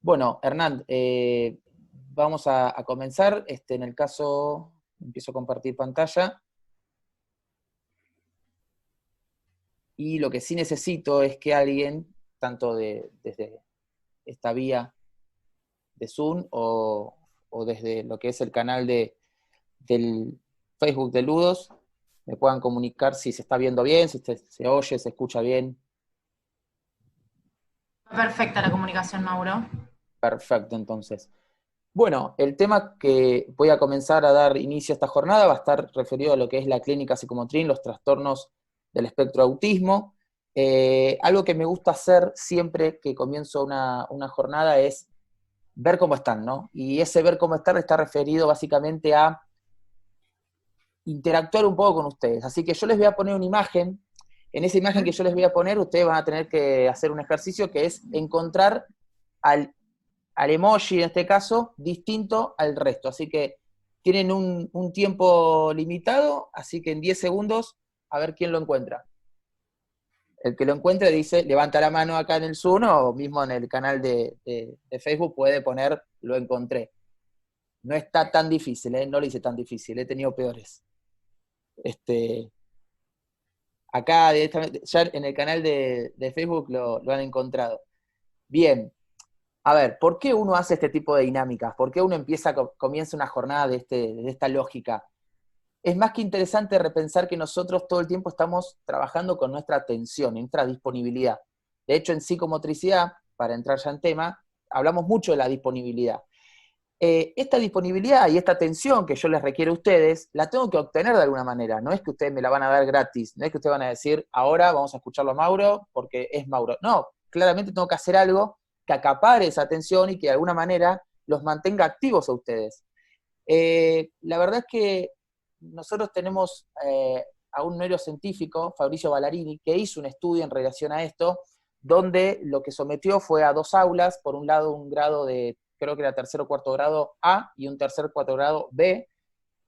Bueno, Hernán, vamos a comenzar. En el caso, empiezo a compartir pantalla. Y lo que sí necesito es que alguien, tanto desde esta vía de Zoom o desde lo que es el canal del Facebook de Ludos, me puedan comunicar si se está viendo bien, si se oye, se escucha bien. Perfecta la comunicación, Mauro. Perfecto, entonces. Bueno, el tema que voy a comenzar a dar inicio a esta jornada va a estar referido a lo que es la clínica psicomotriz, los trastornos del espectro autismo. Algo que me gusta hacer siempre que comienzo una jornada es ver cómo están, ¿no? Y ese ver cómo están está referido básicamente a interactuar un poco con ustedes. Así que yo les voy a poner una imagen. En esa imagen que yo les voy a poner, ustedes van a tener que hacer un ejercicio que es encontrar al emoji, en este caso, distinto al resto. Así que tienen un tiempo limitado, así que en 10 segundos, a ver quién lo encuentra. El que lo encuentre dice, levanta la mano acá en el Zoom o mismo en el canal de Facebook puede poner, lo encontré. No está tan difícil, no lo hice tan difícil, he tenido peores. Este, acá directamente, ya en el canal de Facebook lo han encontrado. Bien, a ver, ¿por qué uno hace este tipo de dinámicas? ¿Por qué uno comienza una jornada de esta lógica? Es más que interesante repensar que nosotros todo el tiempo estamos trabajando con nuestra atención, nuestra disponibilidad. De hecho, en psicomotricidad, para entrar ya en tema, hablamos mucho de la disponibilidad. Esta disponibilidad y esta atención que yo les requiero a ustedes, la tengo que obtener de alguna manera. No es que ustedes me la van a dar gratis, no es que ustedes van a decir, ahora vamos a escucharlo a Mauro porque es Mauro. No, claramente tengo que hacer algo que acapare esa atención y que de alguna manera los mantenga activos a ustedes. La verdad es que nosotros tenemos a un neurocientífico, Fabrizio Ballarini, que hizo un estudio en relación a esto, donde lo que sometió fue a dos aulas, por un lado un grado de, creo que era tercer o cuarto grado A y un tercer o cuarto grado B.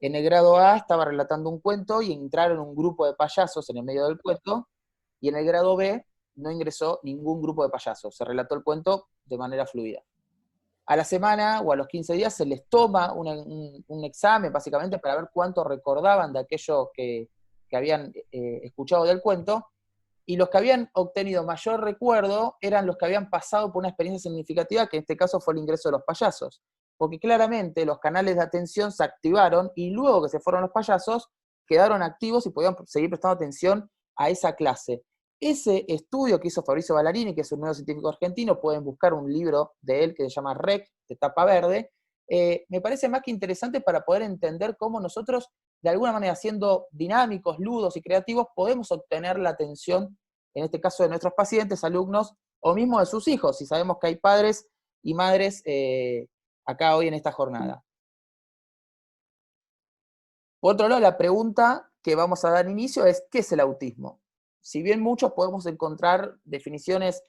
En el grado A estaba relatando un cuento y entraron un grupo de payasos en el medio del cuento, y en el grado B no ingresó ningún grupo de payasos, se relató el cuento de manera fluida. A la semana o a los 15 días se les toma un examen básicamente para ver cuánto recordaban de aquello que habían escuchado del cuento, y los que habían obtenido mayor recuerdo eran los que habían pasado por una experiencia significativa, que en este caso fue el ingreso de los payasos. Porque claramente los canales de atención se activaron y luego que se fueron los payasos, quedaron activos y podían seguir prestando atención a esa clase. Ese estudio que hizo Fabrizio Ballarini, que es un neurocientífico argentino, pueden buscar un libro de él que se llama REC, de tapa verde, me parece más que interesante para poder entender cómo nosotros, de alguna manera, siendo dinámicos, ludos y creativos, podemos obtener la atención, en este caso de nuestros pacientes, alumnos, o mismo de sus hijos, si sabemos que hay padres y madres acá hoy en esta jornada. Por otro lado, la pregunta que vamos a dar inicio es, ¿qué es el autismo? Si bien muchos podemos encontrar definiciones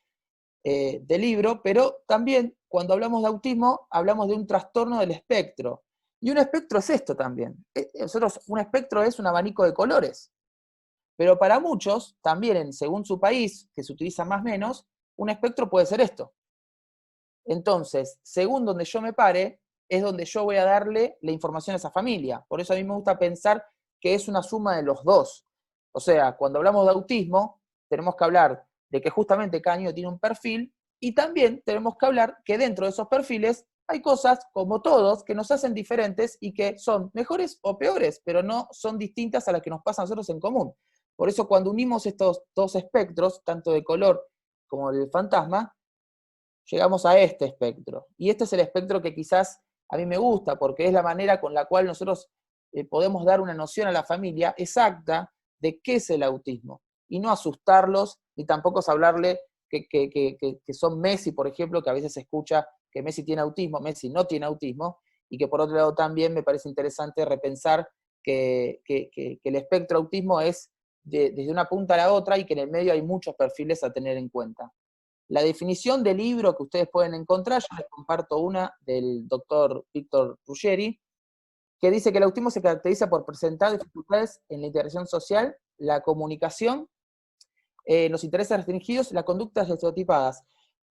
de libro, pero también cuando hablamos de autismo hablamos de un trastorno del espectro. Y un espectro es esto también. Nosotros, un espectro es un abanico de colores. Pero para muchos, también según su país, que se utiliza más o menos, un espectro puede ser esto. Entonces, según donde yo me pare, es donde yo voy a darle la información a esa familia. Por eso a mí me gusta pensar que es una suma de los dos. O sea, cuando hablamos de autismo, tenemos que hablar de que justamente cada niño tiene un perfil y también tenemos que hablar que dentro de esos perfiles hay cosas, como todos, que nos hacen diferentes y que son mejores o peores, pero no son distintas a las que nos pasa a nosotros en común. Por eso cuando unimos estos dos espectros, tanto de color como el fantasma, llegamos a este espectro. Y este es el espectro que quizás a mí me gusta, porque es la manera con la cual nosotros podemos dar una noción a la familia exacta de qué es el autismo. Y no asustarlos, ni tampoco es hablarle que son Messi, por ejemplo, que a veces se escucha que Messi tiene autismo, Messi no tiene autismo, y que por otro lado también me parece interesante repensar que el espectro autismo es desde una punta a la otra y que en el medio hay muchos perfiles a tener en cuenta. La definición del libro que ustedes pueden encontrar, yo les comparto una del doctor Víctor Ruggeri, que dice que el autismo se caracteriza por presentar dificultades en la interacción social, la comunicación, los intereses restringidos y las conductas estereotipadas.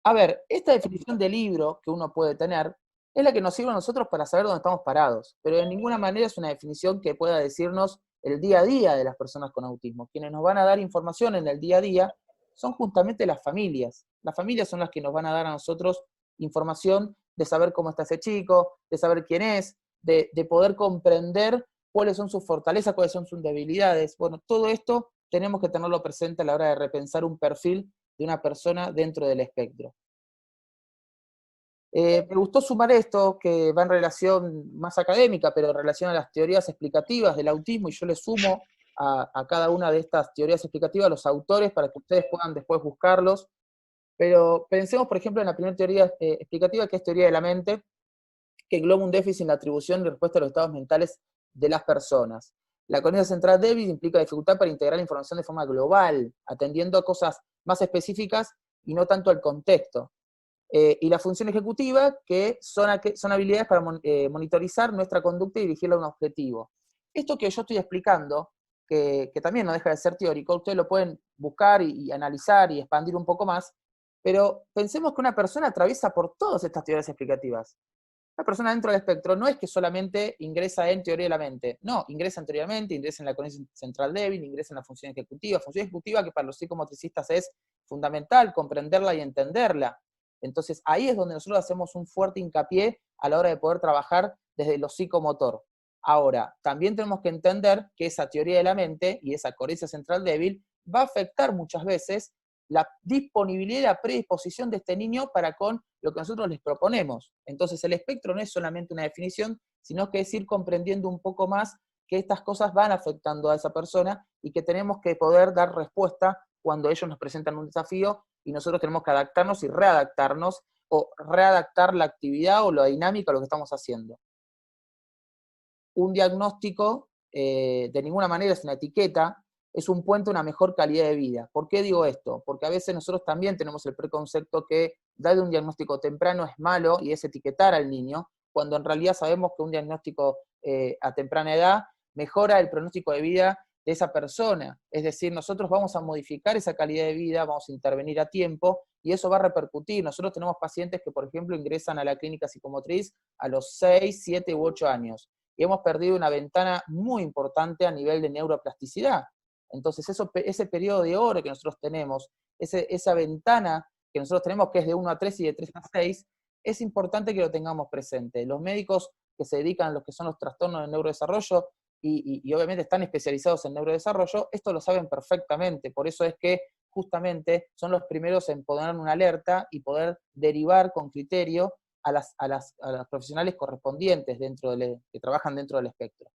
A ver, esta definición de libro que uno puede tener es la que nos sirve a nosotros para saber dónde estamos parados, pero de ninguna manera es una definición que pueda decirnos el día a día de las personas con autismo. Quienes nos van a dar información en el día a día son justamente las familias. Las familias son las que nos van a dar a nosotros información de saber cómo está ese chico, de saber quién es, de poder comprender cuáles son sus fortalezas, cuáles son sus debilidades. Bueno, todo esto tenemos que tenerlo presente a la hora de repensar un perfil de una persona dentro del espectro. Me gustó sumar esto, que va en relación más académica, pero en relación a las teorías explicativas del autismo, y yo le sumo a cada una de estas teorías explicativas los autores para que ustedes puedan después buscarlos. Pero pensemos, por ejemplo, en la primera teoría explicativa, que es teoría de la mente, que engloba un déficit en la atribución y respuesta a los estados mentales de las personas. La cornisa central débil implica dificultad para integrar la información de forma global, atendiendo a cosas más específicas y no tanto al contexto. Y la función ejecutiva, que son habilidades para monitorizar nuestra conducta y dirigirla a un objetivo. Esto que yo estoy explicando, que también no deja de ser teórico, ustedes lo pueden buscar y analizar y expandir un poco más, pero pensemos que una persona atraviesa por todas estas teorías explicativas. La persona dentro del espectro no es que solamente ingresa en teoría de la mente, no, ingresa anteriormente, ingresa en la cornisa central débil, ingresa en la función ejecutiva que para los psicomotricistas es fundamental comprenderla y entenderla. Entonces ahí es donde nosotros hacemos un fuerte hincapié a la hora de poder trabajar desde lo psicomotor. Ahora, también tenemos que entender que esa teoría de la mente y esa cornisa central débil va a afectar muchas veces la disponibilidad y la predisposición de este niño para con lo que nosotros les proponemos. Entonces el espectro no es solamente una definición, sino que es ir comprendiendo un poco más que estas cosas van afectando a esa persona y que tenemos que poder dar respuesta cuando ellos nos presentan un desafío y nosotros tenemos que adaptarnos y readaptarnos o readaptar la actividad o la dinámica a lo que estamos haciendo. Un diagnóstico de ninguna manera es una etiqueta, es un puente a una mejor calidad de vida. ¿Por qué digo esto? Porque a veces nosotros también tenemos el preconcepto que dar un diagnóstico temprano es malo y es etiquetar al niño, cuando en realidad sabemos que un diagnóstico a temprana edad mejora el pronóstico de vida de esa persona. Es decir, nosotros vamos a modificar esa calidad de vida, vamos a intervenir a tiempo y eso va a repercutir. Nosotros tenemos pacientes que, por ejemplo, ingresan a la clínica psicomotriz a los 6, 7 u 8 años y hemos perdido una ventana muy importante a nivel de neuroplasticidad. Entonces, ese periodo de oro que nosotros tenemos, esa ventana que nosotros tenemos, que es de 1 a 3 y de 3 a 6, es importante que lo tengamos presente. Los médicos que se dedican a lo que son los trastornos del neurodesarrollo y obviamente están especializados en neurodesarrollo, esto lo saben perfectamente. Por eso es que justamente son los primeros en poner una alerta y poder derivar con criterio a las profesionales correspondientes que trabajan dentro del espectro.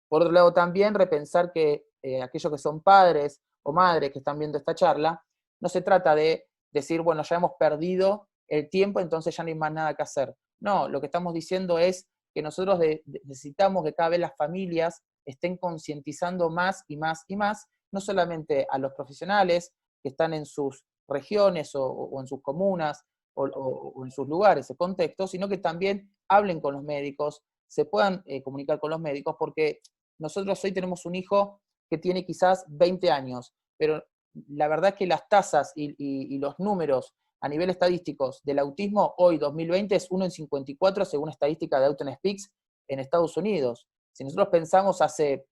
Por otro lado, también repensar que aquellos que son padres o madres que están viendo esta charla, no se trata de decir, bueno, ya hemos perdido el tiempo, entonces ya no hay más nada que hacer. No, lo que estamos diciendo es que nosotros necesitamos que cada vez las familias estén concientizando más y más y más, no solamente a los profesionales que están en sus regiones o en sus comunas o en sus lugares, ese contexto, sino que también hablen con los médicos, se puedan comunicar con los médicos, porque nosotros hoy tenemos un hijo que tiene quizás 20 años, pero la verdad es que las tasas y los números a nivel estadísticos del autismo hoy, 2020, es 1 en 54 según estadística de Autism Speaks en Estados Unidos. Si nosotros pensamos hace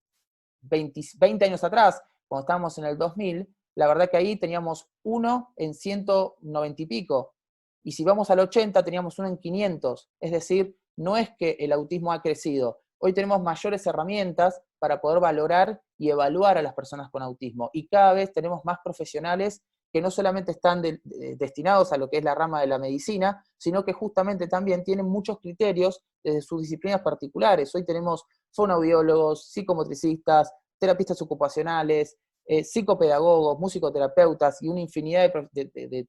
20 años atrás, cuando estábamos en el 2000, la verdad que ahí teníamos 1 en 190 y pico. Y si vamos al 80, teníamos 1 en 500. Es decir, no es que el autismo ha crecido. Hoy tenemos mayores herramientas para poder valorar y evaluar a las personas con autismo. Y cada vez tenemos más profesionales que no solamente están destinados a lo que es la rama de la medicina, sino que justamente también tienen muchos criterios desde sus disciplinas particulares. Hoy tenemos fonoaudiólogos, psicomotricistas, terapistas ocupacionales, psicopedagogos, musicoterapeutas y una infinidad de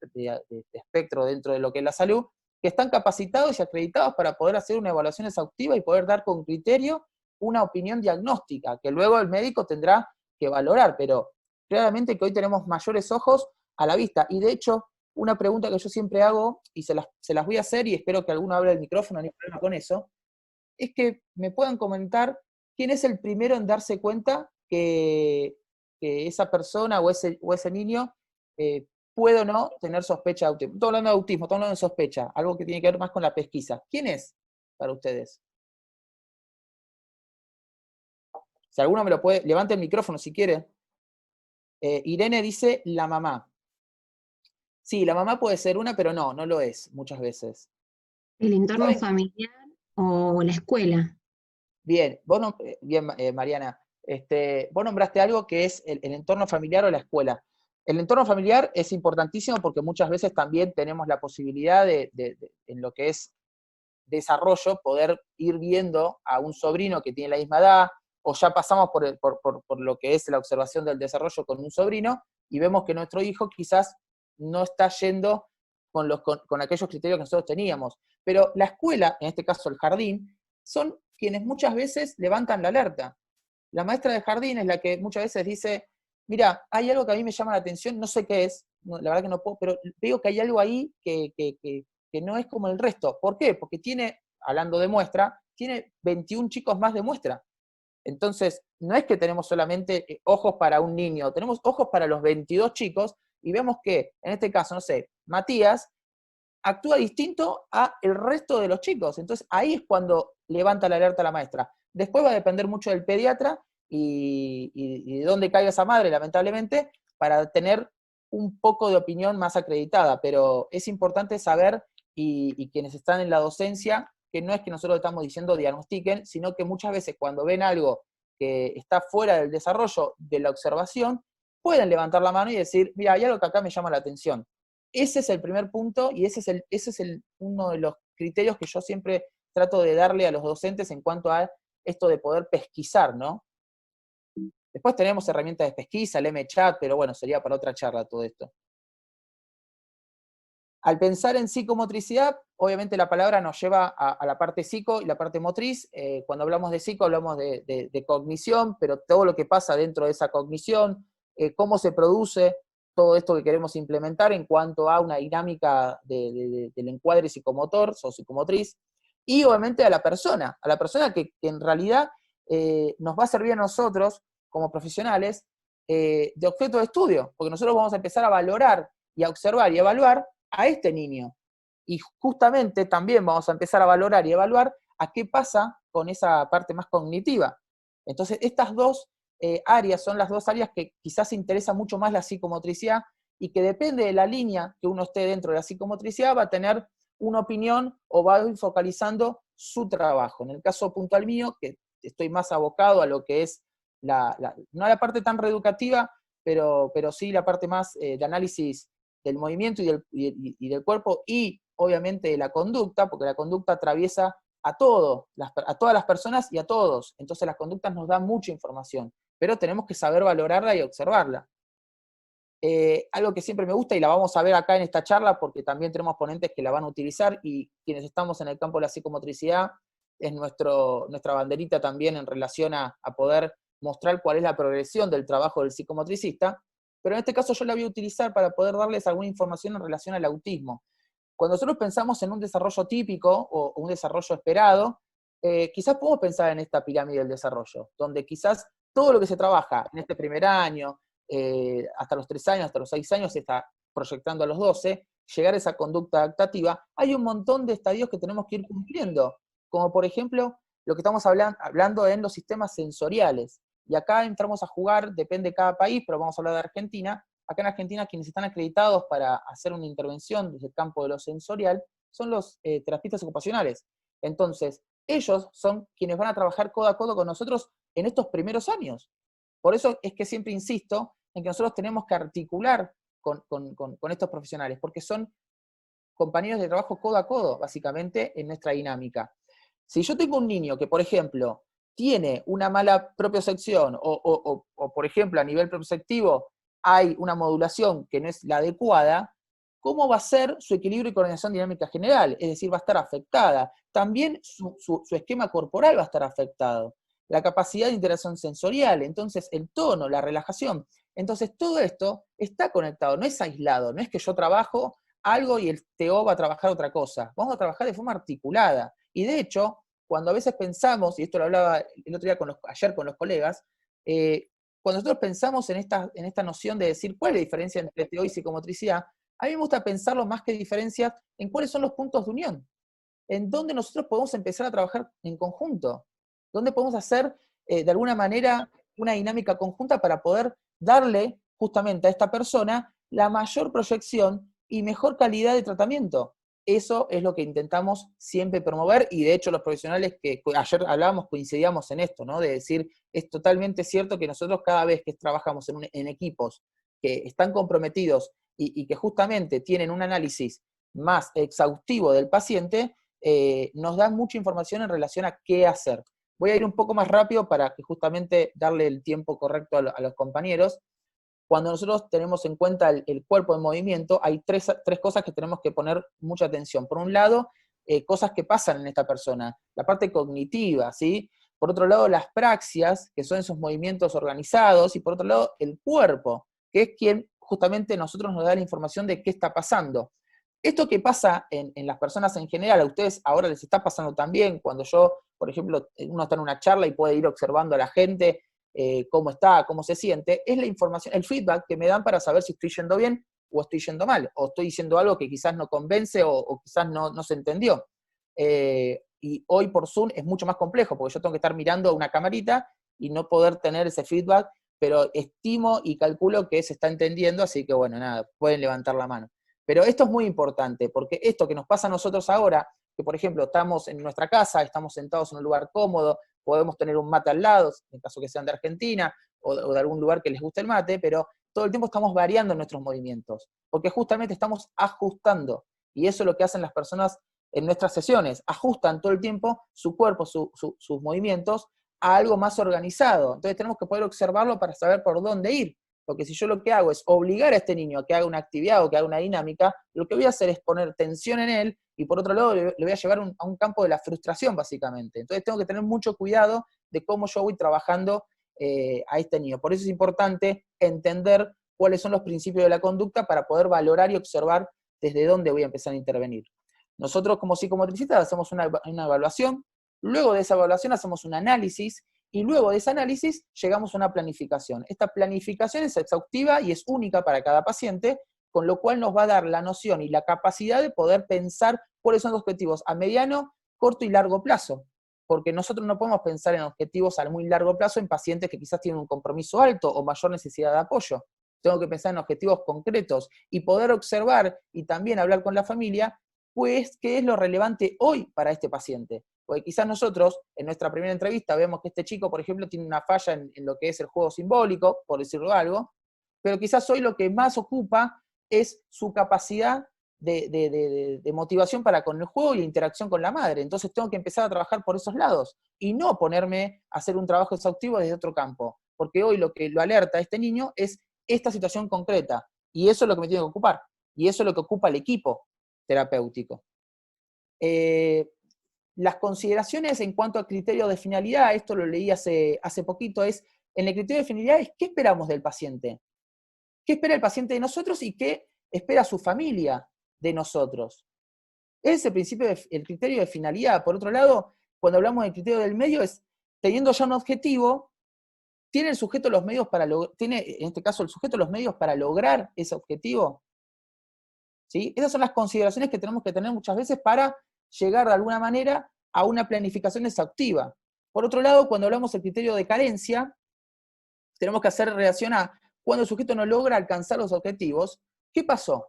espectro dentro de lo que es la salud, que están capacitados y acreditados para poder hacer una evaluación exhaustiva y poder dar con criterio una opinión diagnóstica, que luego el médico tendrá que valorar, pero claramente que hoy tenemos mayores ojos a la vista. Y de hecho, una pregunta que yo siempre hago, y se las voy a hacer, y espero que alguno abra el micrófono, no hay problema con eso, es que me puedan comentar quién es el primero en darse cuenta que esa persona o ese niño puede o no tener sospecha de autismo. Estamos hablando de autismo, estamos hablando de sospecha, algo que tiene que ver más con la pesquisa. ¿Quién es para ustedes? Si alguno me lo puede, levante el micrófono si quiere. Irene dice la mamá. Sí, la mamá puede ser una, pero no, no lo es muchas veces. El entorno ¿Saben? familiar o la escuela. Bien, bien, Mariana, vos nombraste algo que es el entorno familiar o la escuela. El entorno familiar es importantísimo porque muchas veces también tenemos la posibilidad en lo que es desarrollo, poder ir viendo a un sobrino que tiene la misma edad, o ya pasamos por lo que es la observación del desarrollo con un sobrino, y vemos que nuestro hijo quizás no está yendo con aquellos criterios que nosotros teníamos. Pero la escuela, en este caso el jardín, son quienes muchas veces levantan la alerta. La maestra de jardín es la que muchas veces dice, mira, hay algo que a mí me llama la atención, no sé qué es, la verdad que no puedo, pero veo que hay algo ahí que no es como el resto. ¿Por qué? Porque tiene, hablando de muestra, tiene 21 chicos más de muestra. Entonces, no es que tenemos solamente ojos para un niño, tenemos ojos para los 22 chicos y vemos que, en este caso, no sé, Matías actúa distinto a el resto de los chicos. Entonces, ahí es cuando levanta la alerta la maestra. Después va a depender mucho del pediatra y de dónde caiga esa madre, lamentablemente, para tener un poco de opinión más acreditada. Pero es importante saber, y quienes están en la docencia, que no es que nosotros estamos diciendo diagnostiquen, sino que muchas veces cuando ven algo que está fuera del desarrollo de la observación, pueden levantar la mano y decir, mira, hay algo que acá me llama la atención. Ese es el primer punto y ese es uno de los criterios que yo siempre trato de darle a los docentes en cuanto a esto de poder pesquisar, ¿no? Después tenemos herramientas de pesquisa, el MChat, pero bueno, sería para otra charla todo esto. Al pensar en psicomotricidad, obviamente la palabra nos lleva a la parte psico y la parte motriz. Cuando hablamos de psico hablamos de cognición, pero todo lo que pasa dentro de esa cognición, cómo se produce todo esto que queremos implementar en cuanto a una dinámica del encuadre psicomotor o psicomotriz, y obviamente a la persona que en realidad nos va a servir a nosotros como profesionales de objeto de estudio, porque nosotros vamos a empezar a valorar y a observar y evaluar a este niño. Y justamente también vamos a empezar a valorar y evaluar a qué pasa con esa parte más cognitiva. Entonces, estas dos áreas son las dos áreas que quizás interesa mucho más la psicomotricidad y que depende de la línea que uno esté dentro de la psicomotricidad, va a tener una opinión o va a ir focalizando su trabajo. En el caso puntual mío, que estoy más abocado a lo que es no la parte tan reeducativa, pero sí la parte más de análisis del movimiento y del cuerpo y obviamente de la conducta, porque la conducta atraviesa a todas las personas y a todos. Entonces las conductas nos dan mucha información, pero tenemos que saber valorarla y observarla. Algo que siempre me gusta, y la vamos a ver acá en esta charla, porque también tenemos ponentes que la van a utilizar, y quienes estamos en el campo de la psicomotricidad, es nuestra banderita también en relación a poder mostrar cuál es la progresión del trabajo del psicomotricista, pero en este caso yo la voy a utilizar para poder darles alguna información en relación al autismo. Cuando nosotros pensamos en un desarrollo típico o un desarrollo esperado, quizás podemos pensar en esta pirámide del desarrollo, donde quizás todo lo que se trabaja en este primer año, hasta los 3 años, hasta los 6 años, se está proyectando a los 12, llegar a esa conducta adaptativa, hay un montón de estadios que tenemos que ir cumpliendo, como por ejemplo lo que estamos hablando en los sistemas sensoriales. Y acá entramos a jugar, depende de cada país, pero vamos a hablar de Argentina. Acá en Argentina quienes están acreditados para hacer una intervención desde el campo de lo sensorial son los terapistas ocupacionales. Entonces, ellos son quienes van a trabajar codo a codo con nosotros en estos primeros años. Por eso es que siempre insisto en que nosotros tenemos que articular con estos profesionales, porque son compañeros de trabajo codo a codo, básicamente, en nuestra dinámica. Si yo tengo un niño que, por ejemplo, tiene una mala propiocepción o, por ejemplo, a nivel propioceptivo hay una modulación que no es la adecuada, ¿cómo va a ser su equilibrio y coordinación dinámica general? Es decir, va a estar afectada. También su esquema corporal va a estar afectado. La capacidad de interacción sensorial, entonces el tono, la relajación. Entonces todo esto está conectado, no es aislado, no es que yo trabajo algo y el TO va a trabajar otra cosa. Vamos a trabajar de forma articulada. Y de hecho, cuando a veces pensamos, y esto lo hablaba el otro día ayer con los colegas, cuando nosotros pensamos en esta noción de decir cuál es la diferencia entre TO y psicomotricidad, a mí me gusta pensarlo más que diferencias en cuáles son los puntos de unión, en dónde nosotros podemos empezar a trabajar en conjunto, dónde podemos hacer de alguna manera una dinámica conjunta para poder darle justamente a esta persona la mayor proyección y mejor calidad de tratamiento. Eso es lo que intentamos siempre promover, y de hecho los profesionales que ayer hablábamos coincidíamos en esto, ¿no? De decir, es totalmente cierto que nosotros cada vez que trabajamos en equipos que están comprometidos y que justamente tienen un análisis más exhaustivo del paciente, nos dan mucha información en relación a qué hacer. Voy a ir un poco más rápido para que justamente darle el tiempo correcto a los compañeros. Cuando nosotros tenemos en cuenta el cuerpo en movimiento, hay tres cosas que tenemos que poner mucha atención. Por un lado, cosas que pasan en esta persona, la parte cognitiva, ¿sí? Por otro lado, las praxias, que son esos movimientos organizados, y por otro lado, el cuerpo, que es quien justamente nosotros nos da la información de qué está pasando. Esto que pasa en las personas en general, a ustedes ahora les está pasando también, cuando yo, por ejemplo, uno está en una charla y puede ir observando a la gente, cómo está, cómo se siente, es la información, el feedback que me dan para saber si estoy yendo bien o estoy yendo mal, o estoy diciendo algo que quizás no convence o quizás no se entendió. Y hoy por Zoom es mucho más complejo, porque yo tengo que estar mirando una camarita y no poder tener ese feedback, pero estimo y calculo que se está entendiendo, así que bueno, nada, pueden levantar la mano. Pero esto es muy importante, porque esto que nos pasa a nosotros ahora, que por ejemplo estamos en nuestra casa, estamos sentados en un lugar cómodo, podemos tener un mate al lado, en caso que sean de Argentina, o de algún lugar que les guste el mate, pero todo el tiempo estamos variando nuestros movimientos, porque justamente estamos ajustando, y eso es lo que hacen las personas en nuestras sesiones, ajustan todo el tiempo su cuerpo, sus movimientos, a algo más organizado. Entonces tenemos que poder observarlo para saber por dónde ir, porque si yo lo que hago es obligar a este niño a que haga una actividad o que haga una dinámica, lo que voy a hacer es poner tensión en él, y por otro lado le voy a llevar a un campo de la frustración, básicamente. Entonces tengo que tener mucho cuidado de cómo yo voy trabajando a este niño. Por eso es importante entender cuáles son los principios de la conducta para poder valorar y observar desde dónde voy a empezar a intervenir. Nosotros como psicomotricistas hacemos una evaluación, luego de esa evaluación hacemos un análisis, y luego de ese análisis llegamos a una planificación. Esta planificación es exhaustiva y es única para cada paciente, con lo cual nos va a dar la noción y la capacidad de poder pensar cuáles son los objetivos a mediano, corto y largo plazo. Porque nosotros no podemos pensar en objetivos a muy largo plazo en pacientes que quizás tienen un compromiso alto o mayor necesidad de apoyo. Tengo que pensar en objetivos concretos y poder observar y también hablar con la familia, pues, qué es lo relevante hoy para este paciente. Porque quizás nosotros, en nuestra primera entrevista, vemos que este chico, por ejemplo, tiene una falla en lo que es el juego simbólico, por decirlo algo, pero quizás hoy lo que más ocupa es su capacidad de motivación para con el juego y la interacción con la madre. Entonces tengo que empezar a trabajar por esos lados, y no ponerme a hacer un trabajo exhaustivo desde otro campo. Porque hoy lo que lo alerta a este niño es esta situación concreta, y eso es lo que me tiene que ocupar, y eso es lo que ocupa el equipo terapéutico. Las consideraciones en cuanto al criterio de finalidad, esto lo leí hace poquito, es, en el criterio de finalidad es qué esperamos del paciente. ¿Qué espera el paciente de nosotros y qué espera su familia de nosotros? Ese es el principio, el criterio de finalidad. Por otro lado, cuando hablamos del criterio del medio, es teniendo ya un objetivo, ¿tiene el sujeto los medios para tiene, en este caso, el sujeto los medios para lograr ese objetivo? ¿Sí? Esas son las consideraciones que tenemos que tener muchas veces para llegar de alguna manera a una planificación exhaustiva. Por otro lado, cuando hablamos del criterio de carencia, tenemos que hacer relación a cuando el sujeto no logra alcanzar los objetivos, ¿qué pasó?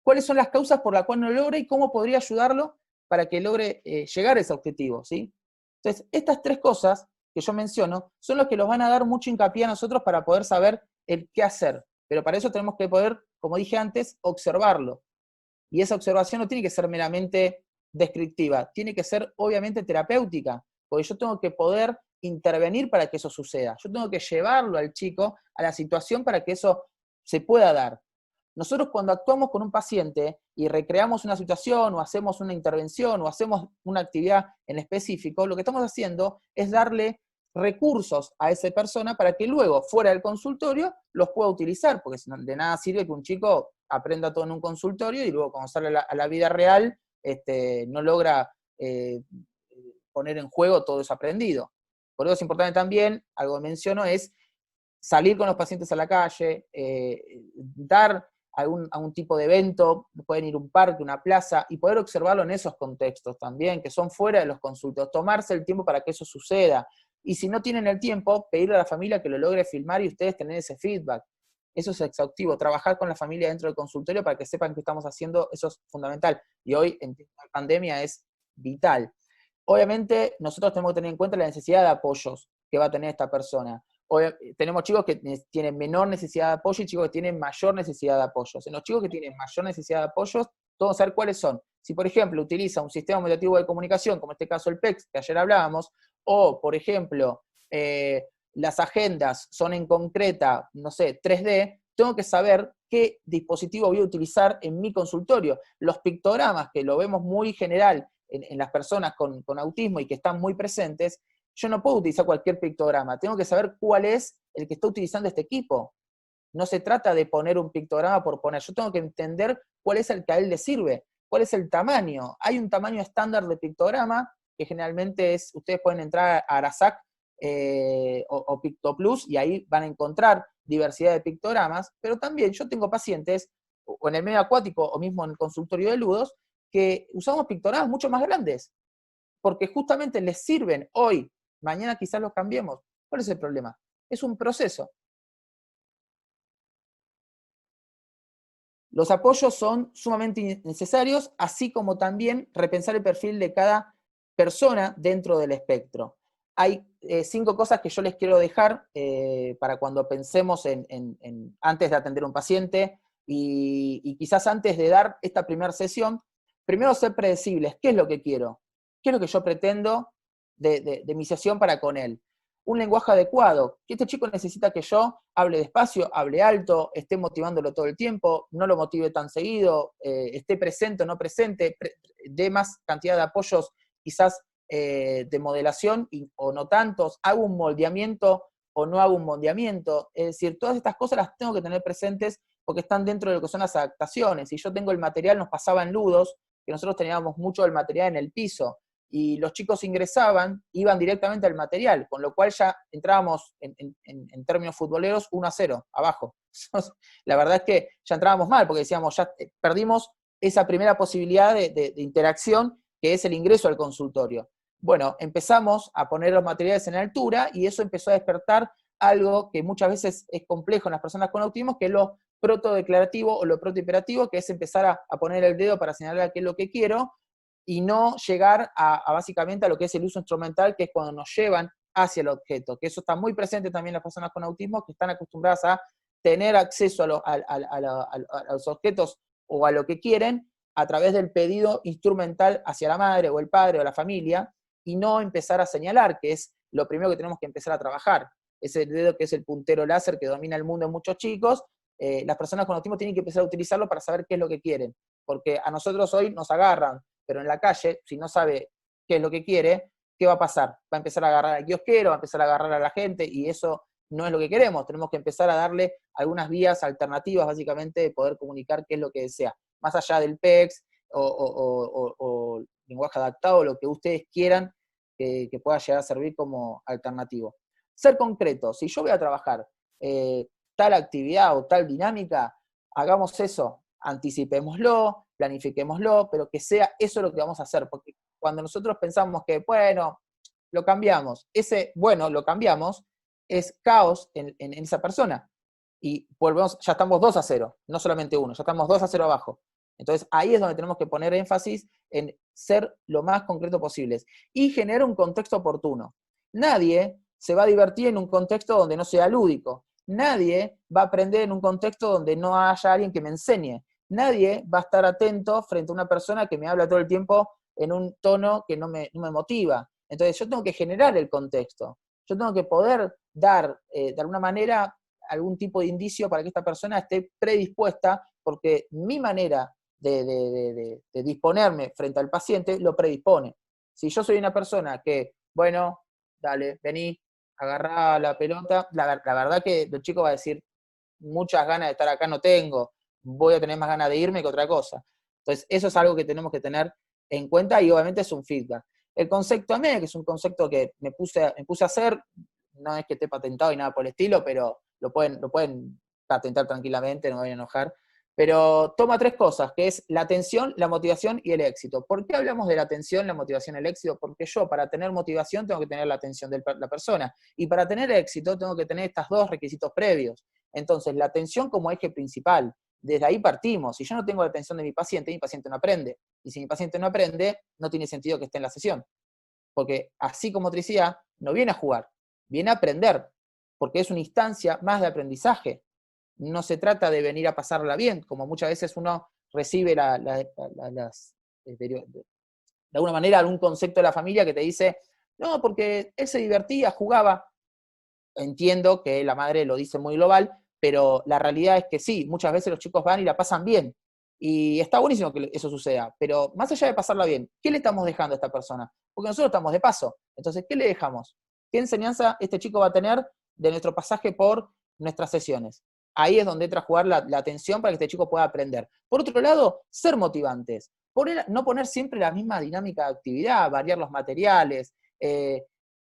¿Cuáles son las causas por las cuales no lo logra y cómo podría ayudarlo para que logre llegar a ese objetivo? ¿Sí? Entonces, estas tres cosas que yo menciono son las que nos van a dar mucho hincapié a nosotros para poder saber el qué hacer. Pero para eso tenemos que poder, como dije antes, observarlo. Y esa observación no tiene que ser meramente descriptiva, tiene que ser obviamente terapéutica, porque yo tengo que poder intervenir para que eso suceda. Yo tengo que llevarlo al chico a la situación para que eso se pueda dar. Nosotros cuando actuamos con un paciente y recreamos una situación o hacemos una intervención o hacemos una actividad en específico, lo que estamos haciendo es darle recursos a esa persona para que luego, fuera del consultorio, los pueda utilizar, porque de nada sirve que un chico aprenda todo en un consultorio y luego cuando sale a la vida real no logra poner en juego todo eso aprendido. Por eso es importante también, algo que menciono, es salir con los pacientes a la calle, dar algún tipo de evento, pueden ir a un parque, una plaza, y poder observarlo en esos contextos también, que son fuera de los consultos, tomarse el tiempo para que eso suceda. Y si no tienen el tiempo, pedirle a la familia que lo logre filmar y ustedes tener ese feedback. Eso es exhaustivo, trabajar con la familia dentro del consultorio para que sepan qué estamos haciendo, eso es fundamental. Y hoy, en la pandemia, es vital. Obviamente, nosotros tenemos que tener en cuenta la necesidad de apoyos que va a tener esta persona. Tenemos chicos que tienen menor necesidad de apoyo y chicos que tienen mayor necesidad de apoyos. En los chicos que tienen mayor necesidad de apoyos, todos saber cuáles son. Si, por ejemplo, utiliza un sistema mediativo de comunicación, como en este caso el PEX, que ayer hablábamos, o, por ejemplo, las agendas son en concreta, no sé, 3D, tengo que saber qué dispositivo voy a utilizar en mi consultorio. Los pictogramas, que lo vemos muy general en las personas con autismo y que están muy presentes, yo no puedo utilizar cualquier pictograma, tengo que saber cuál es el que está utilizando este equipo. No se trata de poner un pictograma por poner, yo tengo que entender cuál es el que a él le sirve, cuál es el tamaño. Hay un tamaño estándar de pictograma, que generalmente es, ustedes pueden entrar a Arasac o PictoPlus, y ahí van a encontrar diversidad de pictogramas, pero también yo tengo pacientes, o en el medio acuático, o mismo en el consultorio de Ludos, que usamos pictogramas mucho más grandes, porque justamente les sirven hoy. Mañana quizás los cambiemos. ¿Cuál es el problema? Es un proceso. Los apoyos son sumamente necesarios, así como también repensar el perfil de cada persona dentro del espectro. Hay 5 cosas que yo les quiero dejar para cuando pensemos antes de atender a un paciente y quizás antes de dar esta primera sesión. Primero, ser predecibles. ¿Qué es lo que quiero? ¿Qué es lo que yo pretendo de mi sesión para con él? Un lenguaje adecuado, que este chico necesita que yo hable despacio, hable alto, esté motivándolo todo el tiempo, no lo motive tan seguido, esté presente o no presente, dé más cantidad de apoyos quizás de modelación o no tantos, hago un moldeamiento o no hago un moldeamiento, es decir, todas estas cosas las tengo que tener presentes porque están dentro de lo que son las adaptaciones. Si yo tengo el material, nos pasaba en Ludos, que nosotros teníamos mucho del material en el piso, y los chicos ingresaban, iban directamente al material, con lo cual ya entrábamos en términos futboleros 1-0, abajo. La verdad es que ya entrábamos mal, porque decíamos, ya perdimos esa primera posibilidad de interacción, que es el ingreso al consultorio. Bueno, empezamos a poner los materiales en altura, y eso empezó a despertar algo que muchas veces es complejo en las personas con autismo, que es lo protodeclarativo o lo protohiperativo, que es empezar a poner el dedo para señalar qué es lo que quiero, y no llegar básicamente a lo que es el uso instrumental, que es cuando nos llevan hacia el objeto, que eso está muy presente también en las personas con autismo, que están acostumbradas a tener acceso a los objetos o a lo que quieren a través del pedido instrumental hacia la madre o el padre o la familia, y no empezar a señalar, que es lo primero que tenemos que empezar a trabajar. Ese dedo que es el puntero láser que domina el mundo en muchos chicos, las personas con autismo tienen que empezar a utilizarlo para saber qué es lo que quieren, porque a nosotros hoy nos agarran, pero en la calle, si no sabe qué es lo que quiere, ¿qué va a pasar? Va a empezar a agarrar al kiosquero, va a empezar a agarrar a la gente, y eso no es lo que queremos. Tenemos que empezar a darle algunas vías alternativas, básicamente, de poder comunicar qué es lo que desea. Más allá del PEX o lenguaje adaptado, lo que ustedes quieran que pueda llegar a servir como alternativo. Ser concreto. Si yo voy a trabajar tal actividad o tal dinámica, hagamos eso, anticipémoslo, planifiquémoslo, pero que sea eso lo que vamos a hacer, porque cuando nosotros pensamos que, bueno, lo cambiamos, ese, bueno, lo cambiamos, es caos en esa persona, y volvemos, ya estamos 2-0, no solamente 1, ya estamos 2-0 abajo. Entonces ahí es donde tenemos que poner énfasis en ser lo más concreto posible, y generar un contexto oportuno. Nadie se va a divertir en un contexto donde no sea lúdico, nadie va a aprender en un contexto donde no haya alguien que me enseñe, nadie va a estar atento frente a una persona que me habla todo el tiempo en un tono que no me motiva. Entonces yo tengo que generar el contexto, yo tengo que poder dar de alguna manera algún tipo de indicio para que esta persona esté predispuesta, porque mi manera de disponerme frente al paciente lo predispone. Si yo soy una persona que, bueno, dale, vení, agarrá la pelota, la verdad que el chico va a decir, muchas ganas de estar acá no tengo, voy a tener más ganas de irme que otra cosa. Entonces, eso es algo que tenemos que tener en cuenta, y obviamente es un feedback. El concepto AME, que es un concepto que me puse a hacer, no es que esté patentado y nada por el estilo, pero lo pueden patentar tranquilamente, no me voy a enojar, pero toma 3 cosas, que es la atención, la motivación y el éxito. ¿Por qué hablamos de la atención, la motivación y el éxito? Porque yo, para tener motivación, tengo que tener la atención de la persona, y para tener éxito, tengo que tener estos 2 requisitos previos. Entonces, la atención como eje principal, desde ahí partimos. Si yo no tengo la atención de mi paciente no aprende. Y si mi paciente no aprende, no tiene sentido que esté en la sesión. Porque psicomotricidad no viene a jugar, viene a aprender, porque es una instancia más de aprendizaje. No se trata de venir a pasarla bien, como muchas veces uno recibe de alguna manera algún concepto de la familia que te dice, no, porque él se divertía, jugaba. Entiendo que la madre lo dice muy global, pero la realidad es que sí, muchas veces los chicos van y la pasan bien. Y está buenísimo que eso suceda, pero más allá de pasarla bien, ¿qué le estamos dejando a esta persona? Porque nosotros estamos de paso. Entonces, ¿qué le dejamos? ¿Qué enseñanza este chico va a tener de nuestro pasaje por nuestras sesiones? Ahí es donde entra a jugar la atención para que este chico pueda aprender. Por otro lado, ser motivantes. No poner siempre la misma dinámica de actividad, variar los materiales,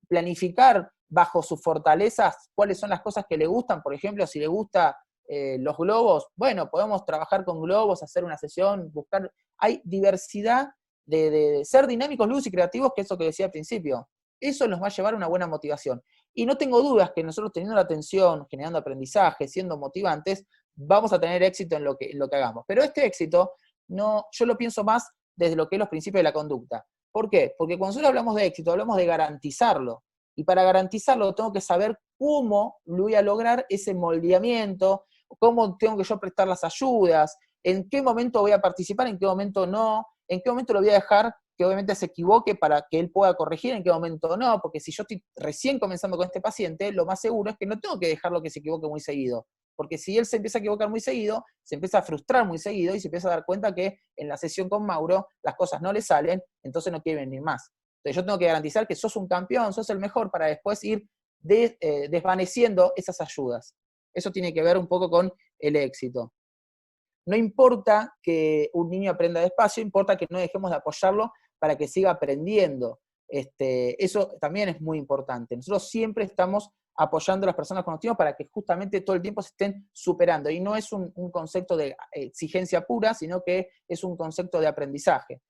planificar bajo sus fortalezas cuáles son las cosas que le gustan. Por ejemplo, si le gusta los globos, bueno, podemos trabajar con globos, hacer una sesión, buscar. Hay diversidad de ser dinámicos, lúdicos y creativos, que es eso que decía al principio. Eso nos va a llevar a una buena motivación. Y no tengo dudas que nosotros teniendo la atención, generando aprendizaje, siendo motivantes, vamos a tener éxito en lo que hagamos. Pero este éxito, yo lo pienso más desde lo que es los principios de la conducta. ¿Por qué? Porque cuando nosotros hablamos de éxito, hablamos de garantizarlo. Y para garantizarlo tengo que saber cómo lo voy a lograr ese moldeamiento, cómo tengo que yo prestar las ayudas, en qué momento voy a participar, en qué momento no, en qué momento lo voy a dejar que obviamente se equivoque para que él pueda corregir, en qué momento no, porque si yo estoy recién comenzando con este paciente, lo más seguro es que no tengo que dejarlo que se equivoque muy seguido, porque si él se empieza a equivocar muy seguido, se empieza a frustrar muy seguido y se empieza a dar cuenta que en la sesión con Mauro las cosas no le salen, entonces no quiere venir más. Entonces yo tengo que garantizar que sos un campeón, sos el mejor, para después ir desvaneciendo esas ayudas. Eso tiene que ver un poco con el éxito. No importa que un niño aprenda despacio, importa que no dejemos de apoyarlo para que siga aprendiendo. Eso también es muy importante. Nosotros siempre estamos apoyando a las personas con autismo para que justamente todo el tiempo se estén superando. Y no es un concepto de exigencia pura, sino que es un concepto de aprendizaje.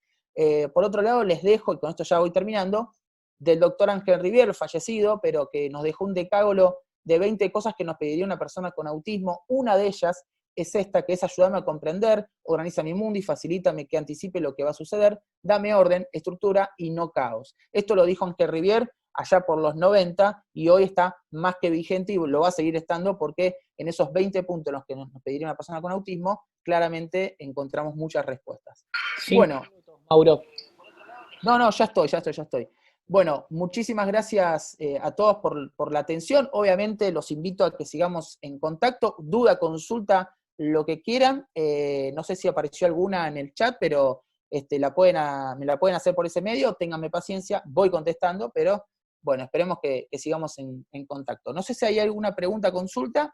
Por otro lado, les dejo, y con esto ya voy terminando, del doctor Ángel Rivier, fallecido, pero que nos dejó un decálogo de 20 cosas que nos pediría una persona con autismo. Una de ellas es esta, que es ayudarme a comprender, organiza mi mundo y facilítame que anticipe lo que va a suceder, dame orden, estructura y no caos. Esto lo dijo Ángel Rivier allá por los 90 y hoy está más que vigente y lo va a seguir estando porque en esos 20 puntos en los que nos pediría una persona con autismo, claramente encontramos muchas respuestas. Sí, bueno, Mauro. No, ya estoy. Bueno, muchísimas gracias a todos por la atención. Obviamente los invito a que sigamos en contacto. Duda, consulta, lo que quieran. No sé si apareció alguna en el chat, pero me la pueden hacer por ese medio. Ténganme paciencia, voy contestando, pero bueno, esperemos que sigamos en contacto. No sé si hay alguna pregunta, consulta,